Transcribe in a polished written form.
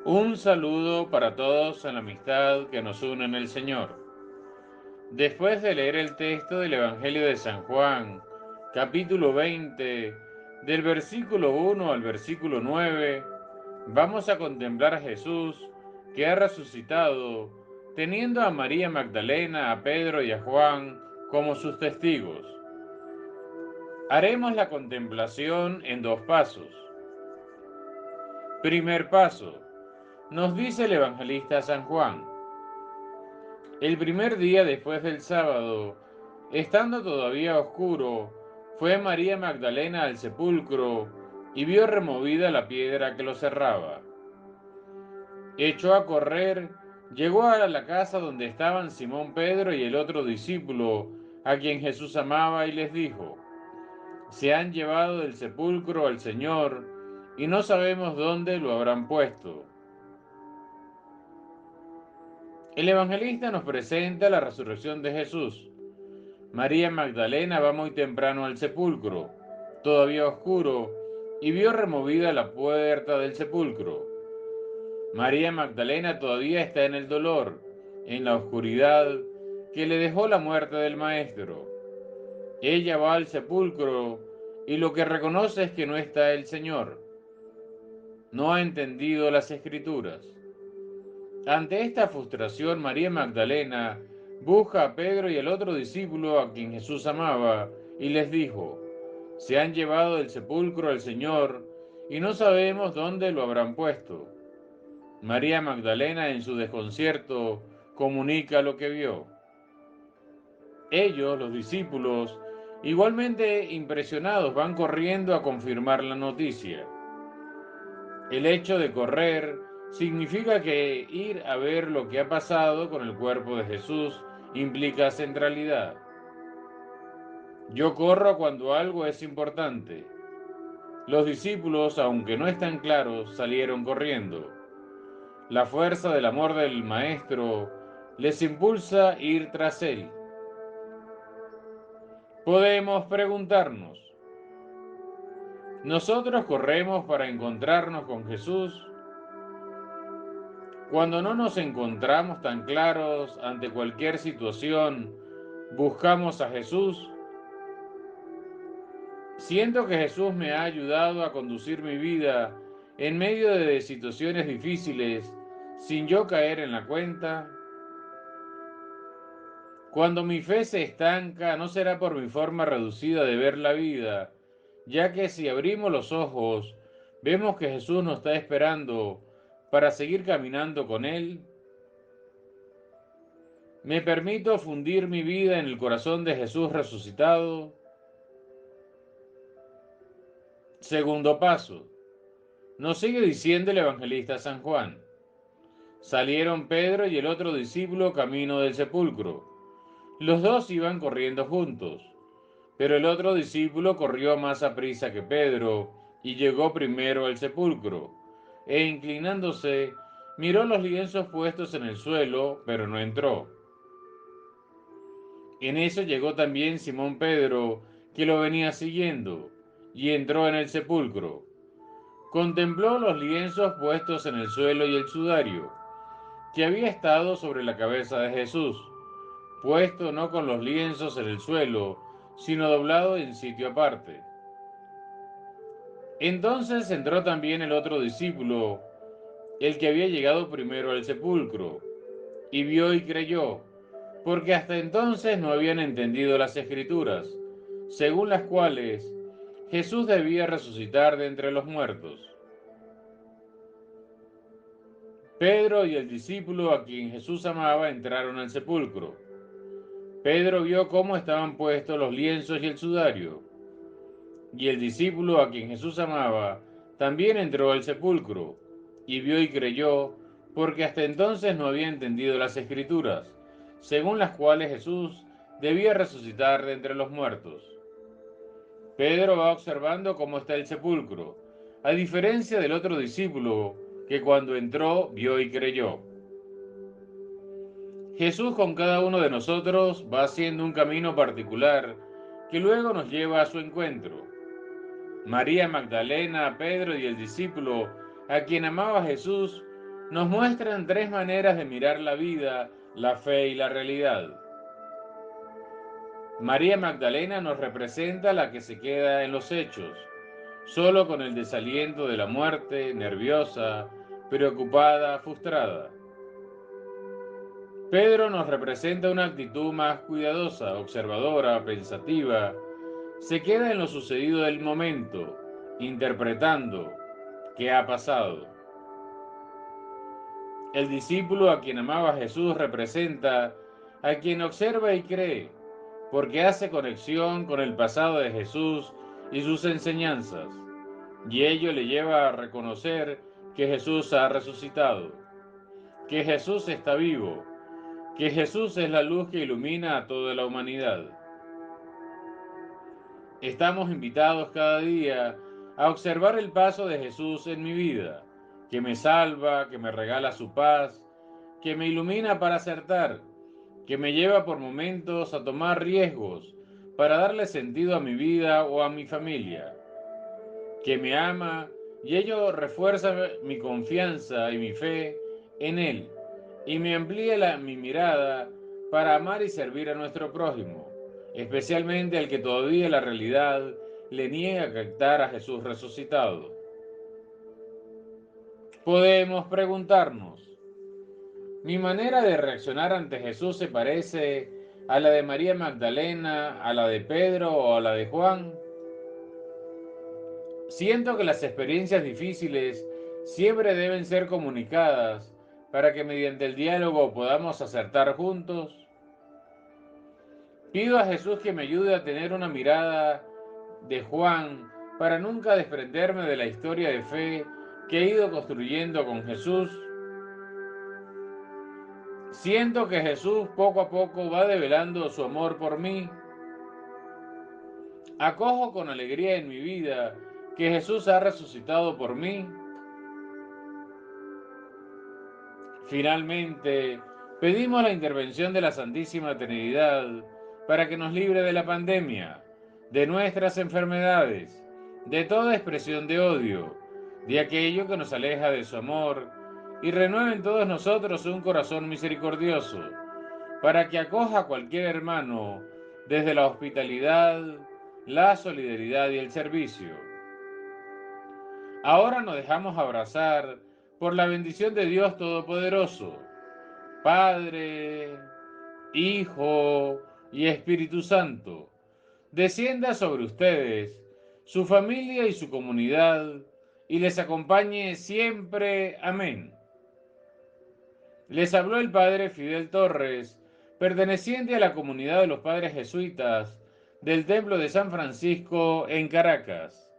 Un saludo para todos en la amistad que nos une en el Señor. Después de leer el texto del Evangelio de San Juan, capítulo 20, del versículo 1 al versículo 9, vamos a contemplar a Jesús que ha resucitado, teniendo a María Magdalena, a Pedro y a Juan como sus testigos. Haremos la contemplación en dos pasos. Primer paso. Nos dice el evangelista San Juan. El primer día después del sábado, estando todavía oscuro, fue María Magdalena al sepulcro y vio removida la piedra que lo cerraba. Echó a correr, llegó a la casa donde estaban Simón Pedro y el otro discípulo, a quien Jesús amaba, y les dijo: Se han llevado del sepulcro al Señor, y no sabemos dónde lo habrán puesto. El evangelista nos presenta la resurrección de Jesús. María Magdalena va muy temprano al sepulcro, todavía oscuro, y vio removida la puerta del sepulcro. María Magdalena todavía está en el dolor, en la oscuridad que le dejó la muerte del Maestro. Ella va al sepulcro y lo que reconoce es que no está el Señor. No ha entendido las Escrituras. Ante esta frustración, María Magdalena busca a Pedro y el otro discípulo a quien Jesús amaba y les dijo: Se han llevado del sepulcro al Señor y no sabemos dónde lo habrán puesto. María Magdalena, en su desconcierto, comunica lo que vio. Ellos, los discípulos, igualmente impresionados, van corriendo a confirmar la noticia. El hecho de correr significa que ir a ver lo que ha pasado con el cuerpo de Jesús implica centralidad. Yo corro cuando algo es importante. Los discípulos, aunque no están claros, salieron corriendo. La fuerza del amor del Maestro les impulsa a ir tras él. Podemos preguntarnos: ¿nosotros corremos para encontrarnos con Jesús? Cuando no nos encontramos tan claros ante cualquier situación, buscamos a Jesús. Siento que Jesús me ha ayudado a conducir mi vida en medio de situaciones difíciles sin yo caer en la cuenta. Cuando mi fe se estanca, no será por mi forma reducida de ver la vida, ya que si abrimos los ojos, vemos que Jesús nos está esperando para seguir caminando con Él. Me permito fundir mi vida en el corazón de Jesús resucitado. Segundo paso. Nos sigue diciendo el evangelista San Juan. Salieron Pedro y el otro discípulo camino del sepulcro. Los dos iban corriendo juntos, pero el otro discípulo corrió más aprisa que Pedro y llegó primero al sepulcro, e inclinándose, miró los lienzos puestos en el suelo, pero no entró. En eso llegó también Simón Pedro, que lo venía siguiendo, y entró en el sepulcro. Contempló los lienzos puestos en el suelo y el sudario, que había estado sobre la cabeza de Jesús, puesto no con los lienzos en el suelo, sino doblado en sitio aparte. Entonces entró también el otro discípulo, el que había llegado primero al sepulcro, y vio y creyó, porque hasta entonces no habían entendido las Escrituras, según las cuales Jesús debía resucitar de entre los muertos. Pedro y el discípulo a quien Jesús amaba entraron al sepulcro. Pedro vio cómo estaban puestos los lienzos y el sudario, y el discípulo a quien Jesús amaba también entró al sepulcro, y vio y creyó, porque hasta entonces no había entendido las Escrituras, según las cuales Jesús debía resucitar de entre los muertos. Pedro va observando cómo está el sepulcro, a diferencia del otro discípulo, que cuando entró vio y creyó. Jesús con cada uno de nosotros va haciendo un camino particular que luego nos lleva a su encuentro. María Magdalena, Pedro y el discípulo a quien amaba Jesús nos muestran tres maneras de mirar la vida, la fe y la realidad. María Magdalena nos representa a la que se queda en los hechos, solo con el desaliento de la muerte, nerviosa, preocupada, frustrada. Pedro nos representa una actitud más cuidadosa, observadora, pensativa. Se queda en lo sucedido del momento, interpretando qué ha pasado. El discípulo a quien amaba Jesús representa a quien observa y cree, porque hace conexión con el pasado de Jesús y sus enseñanzas, y ello le lleva a reconocer que Jesús ha resucitado, que Jesús está vivo, que Jesús es la luz que ilumina a toda la humanidad. Estamos invitados cada día a observar el paso de Jesús en mi vida, que me salva, que me regala su paz, que me ilumina para acertar, que me lleva por momentos a tomar riesgos para darle sentido a mi vida o a mi familia, que me ama y ello refuerza mi confianza y mi fe en Él y me amplía mi mirada para amar y servir a nuestro prójimo, especialmente al que todavía la realidad le niega captar a Jesús resucitado. Podemos preguntarnos, ¿mi manera de reaccionar ante Jesús se parece a la de María Magdalena, a la de Pedro o a la de Juan? Siento que las experiencias difíciles siempre deben ser comunicadas para que mediante el diálogo podamos acertar juntos. Pido a Jesús que me ayude a tener una mirada de Juan para nunca desprenderme de la historia de fe que he ido construyendo con Jesús. Siento que Jesús poco a poco va develando su amor por mí. Acojo con alegría en mi vida que Jesús ha resucitado por mí. Finalmente, pedimos la intervención de la Santísima Trinidad para que nos libre de la pandemia, de nuestras enfermedades, de toda expresión de odio, de aquello que nos aleja de su amor, y renueve en todos nosotros un corazón misericordioso, para que acoja a cualquier hermano desde la hospitalidad, la solidaridad y el servicio. Ahora nos dejamos abrazar por la bendición de Dios Todopoderoso, Padre, Hijo y Espíritu Santo. Descienda sobre ustedes, su familia y su comunidad, y les acompañe siempre. Amén. Les habló el Padre Fidel Torres, perteneciente a la comunidad de los Padres Jesuitas del Templo de San Francisco en Caracas.